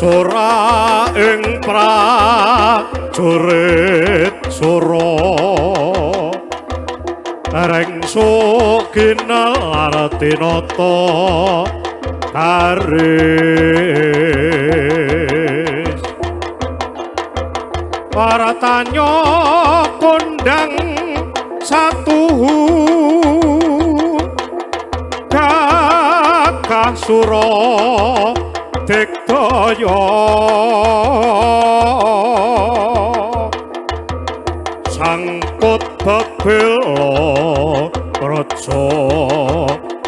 sora ing prajurit sura rengso kinal tinata garis para tanyo kondang satuhu gagah sura digdaya sangkut bebel praja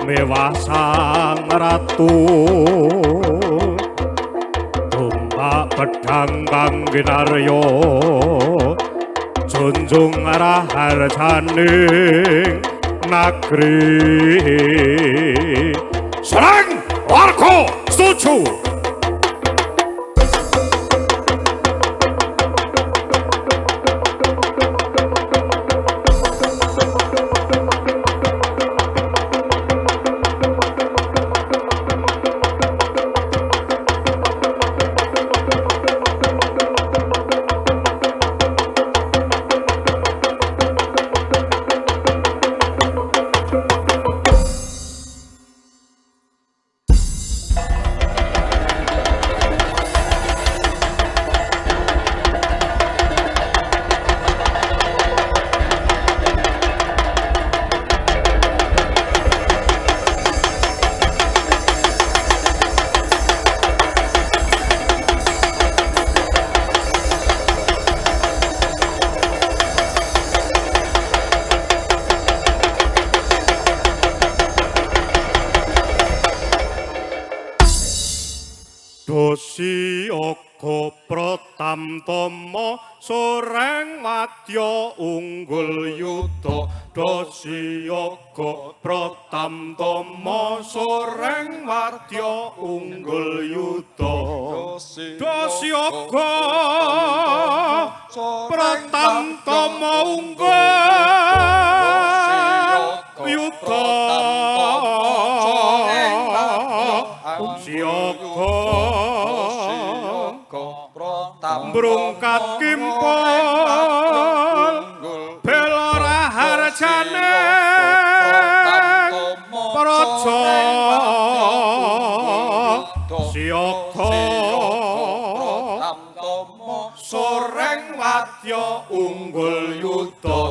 mewah sang ratu tumbak pedhang kang ginarya junjung raharjaning nagri serang warga setuju. Dosyaga Pratamtama soreng wadya unggul yuda Dosyaga Pratamtama soreng wadya unggul yuda Dosyaga Pratamtama unggul yuda brungkat kimpul bela raharjane praja siyaga soreng wadya unggul yuda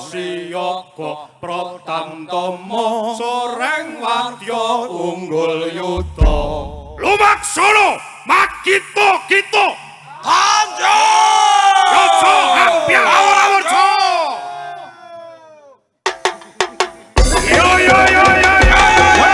siyaga pratamtama soreng wadya unggul yuda lumaksana makita-kita Tanjo! Yoso hampir awur-awurjo! Yo yo yo yo yo yo!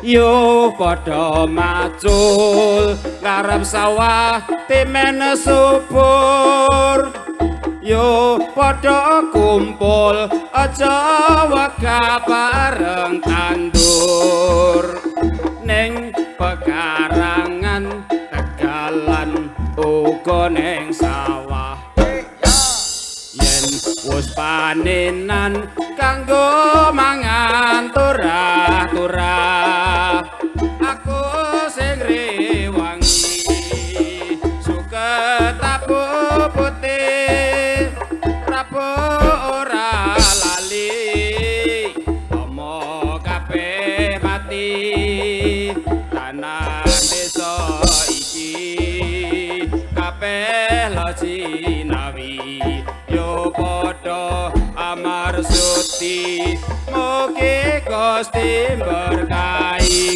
Yo padha macul ngarep sawah timen subur yo padha kumpul aja wega bareng tandur ning pekarangan Tegalan uga ning sawah yen wis panenan kanggo mangan turah-turah aku sing rewangi suket tapu putih rapo ora lali omo kabeh mati tanah desa iki kabeh lo sinawi yo padha amarsuti mugi Gusti berkahi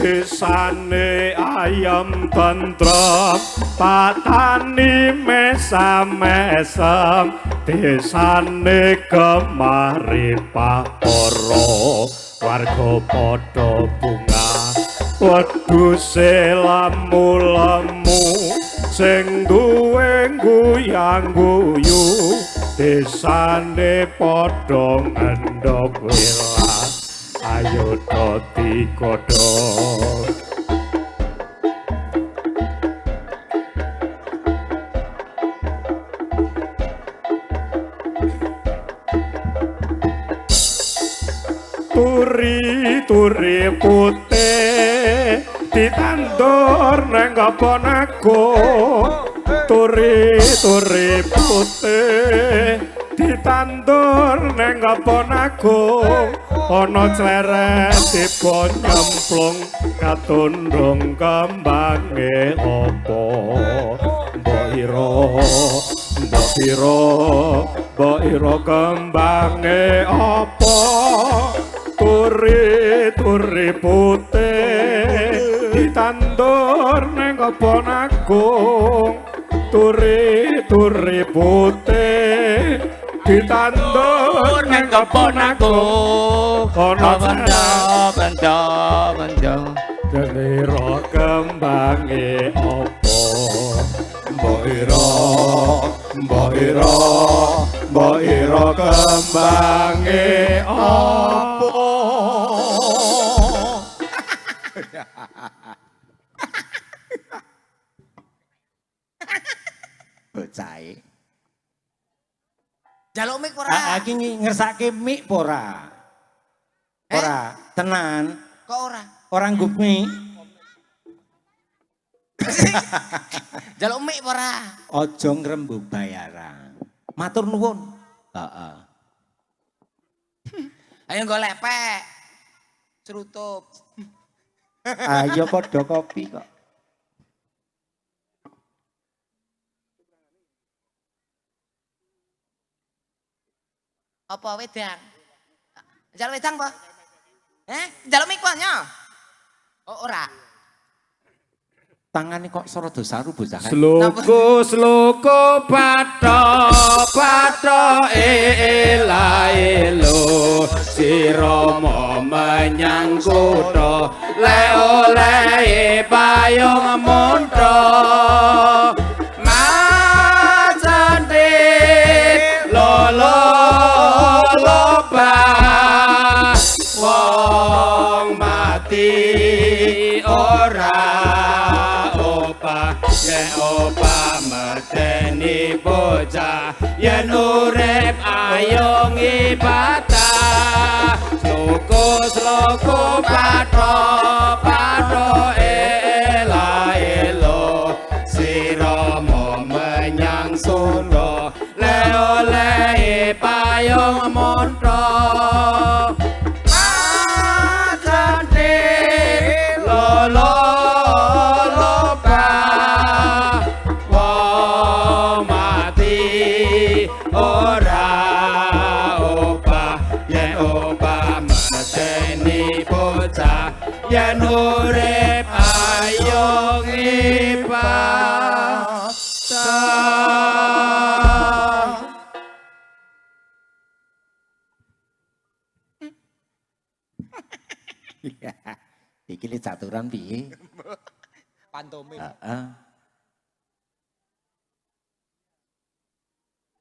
desane ayam tentrem patani mesam-mesam desane kemari paporo warga padha bunga wedhuse lamu-lamu sing duwe guyang-guyu desane padha ngendhog welas ayo dadi kodhok turi putih ditandur nang kaponaku turi putih ditandur nang kaponaku ana cleret tiba nyemplung katundung kembange apa mbok ira kembange apa turi putih ditandur nang kaponaku turi putih ditandur nang kaponaku ana benda delira kembange apa mbok ira kembange apa bocahe jaluk mik ora iki ngersake mik ora ora tenan kok ora nggup mik jaluk mik ora aja ngrembug bayaran matur nuwun heeh ayo golek pek cerutup ayo padha kopi kok apa wedang? Jaluk wedang apa? Jaluk mik apa nya? Oh ora. Tangane kok sarada saru bocah. Sluku patho elaelo sirama menyang kutha le oleh payung monto macante lolo wong mati ora opah yen opah medeni bocah yen urip ayo ngibadah sluku patho elaelo sirama menyang Solo le oleh payung monto mateni bocah yen urip ayo ibadah. Iki li caturan piye? Pantomim. Heeh.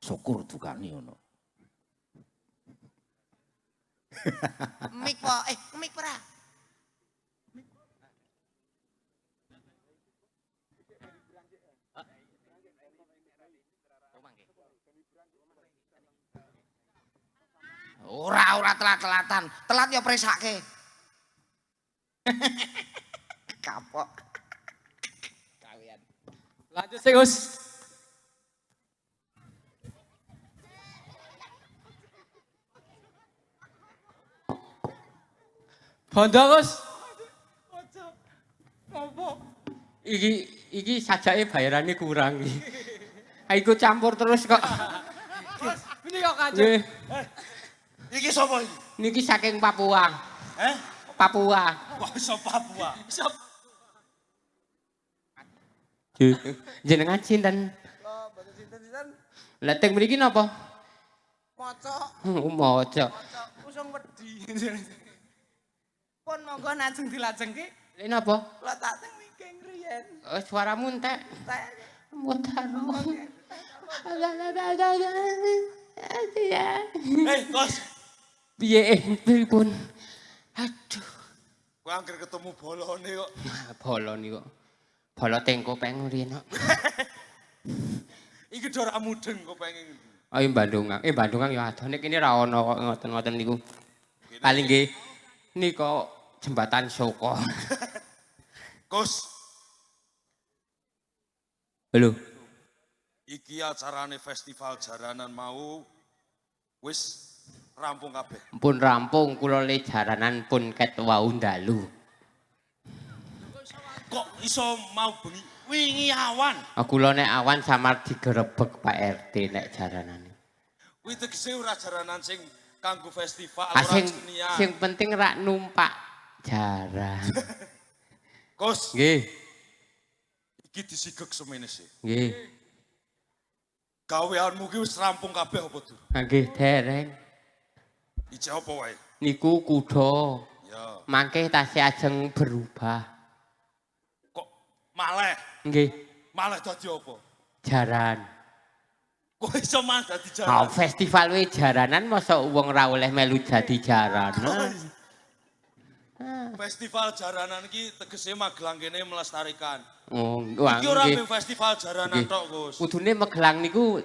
Syukur dukane ngono. Mik po, mik ora. Ora telat-telatan. Telat ya presake. Kapok. Kalian. Lanjut sih Gus. Bondo Gus. Iki sajake bayarane kurang iki. Iku campur terus kok. Ini kok kacau. Nggih. Iki sapa iki? Niki saking Papua. Papua. Wah, iso Papua. Iso. Jenengan sinten? Mboten sinten-sinten. Lah teng mriki napa? Maca. Maca. Usung wedi. Pun monggo najeng dilajengke. Lha napa? Lah tak teng wingking riyen. Suaramu entek. Tak. Mutaro. Hei, Kos. Piye pripun? Aduh. Kowe anggere ketemu bolone kok. Bolo niku. Bolo tengko peng riyen kok. Iki do ora mudeng kok pengen. Ayo Bandungan. Bandungan ya adoh nek kene ra ono kok ngoten-ngoten niku. Paling nggih nika jembatan Soko. Kos, Halo. iki acarane festival jaranan mau wis rampung kabeh. Pun rampung kula le jaranan pun ket wau dalu. Kok iso mau bengi wingi awan? Kula nek awan samar digerebek Pak RT nek jaranane. Kuwi tegese ora jaranan sing kanggo festival ora Sing kesenian. penting rak numpak jaran. Kos, Nggih, iki disigek semene sih. nggih. Gaweanmu ki wis rampung kabeh apa durung? Nggih dereng. Ijek apa wae? Niku kuda. Ya. Mangke tasih ajeng berubah. Kok maleh? Nggih, Maleh dadi apa? jaran. Kok iso maleh dadi Oh, jaranan? festival we jaranan masa wong ra oleh melu dadi jaranan. Festival jaranan iki tegese Magelang kene melestarikan. Oh, wah, Iki ora nggih. mung festival jaranan Nggih. tok, Gus. Kudune Magelang niku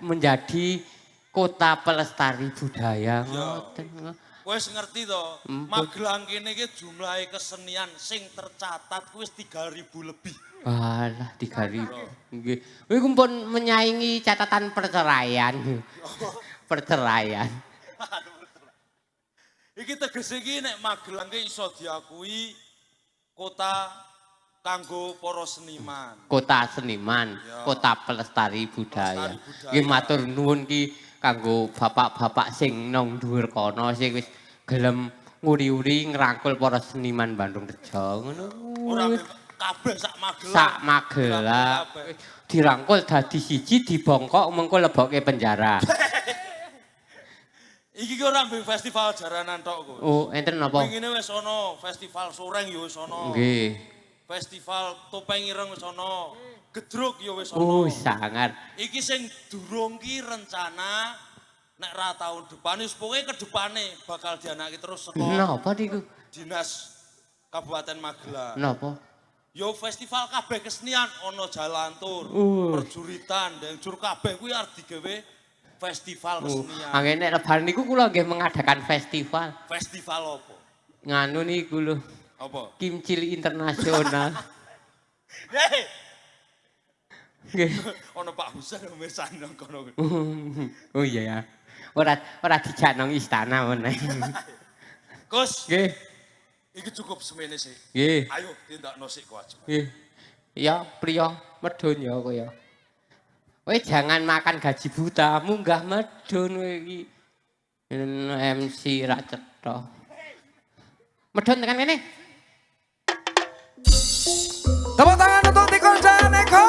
menjadi kota pelestari budaya Ya. ngoten. Wis ngerti to, Magelang kene iki jumlahe kesenian sing tercatat kuwi wis 3.000 lebih. Walah 3.000. Nggih. Kuwi pun menyaingi catatan perceraian. Perceraian. Iki tegese iki nek Magelang ki iso diakui kota kanggo para seniman. Kota seniman, Ya. kota pelestari budaya. Pelestari budaya. Nggih matur nuwun ki kanggo bapak-bapak sing nang dhuwur kono sing wis gelem nguri-uri ngrangkul para seniman Bandung Rejo ngono. Ora kabeh sak Magelang. Sak Magelang Kabeh. dirangkul dadi siji dibongkok mengko lebokke penjara. Iki ki ora mbek festival jaranan tok, Gus. Oh, enten napa? Wingine wis ana festival soreng ya wis ana. Nggih. Festival topeng ireng wis ana. Gedruk ya wis ana. Oh, sangar. Iki sing durung ki rencana nek ra tahun depan wis pokoke kedepane bakal dianaki terus saka Napa niku? Dinas Kabupaten Magelang. Napa? Yo festival kabeh kesenian ana jalantur, perjuritan, denjur kabeh kuwi arep digawe festival kesenian. Anggen nek lebaran niku kula nggih mengadakan festival. Festival apa? Nganu niku lho, Apa? Kimcil Internasional. Hei, Nggih. ana Pak Husen mesan nang kono. Oh iya ya. Ora dijak nang istana meneh. Gus, Nggih. iki cukup semene sih. Nggih. Ayo tindakno sik kewajiban. Nggih. Ya, priya medun ya kowe. Kowe jangan makan gaji buta, munggah medun kowe iki. MC ra cetha. Medhun tekan kene. Tepuk tangan untuk Tikon dan Eko.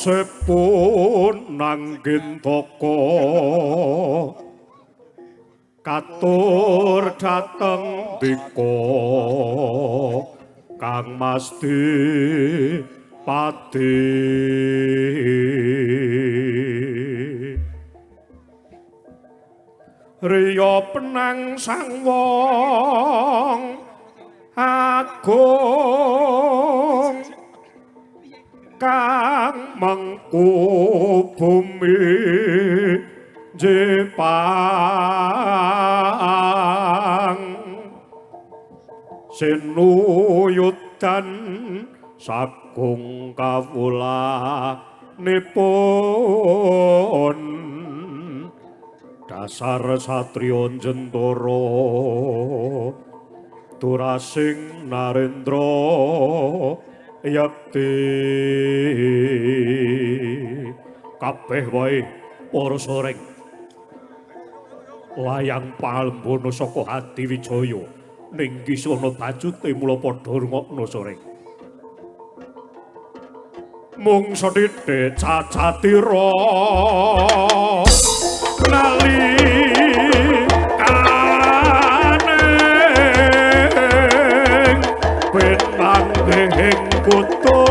Wiyosipun nanggin toko katur dhateng dika Kang Masti Pati Riya penang sang wong agung kang mengku bumi Jepang sinuyudan sagung kawulanipun dasar satriya Jentara Durasing Narendra yakti kabeh wae para soreng layang palembana saka Adi Wijaya ning kisana bajute mula padha rungokno soreng mung sethithik cacatira nalikane penanggeng kutu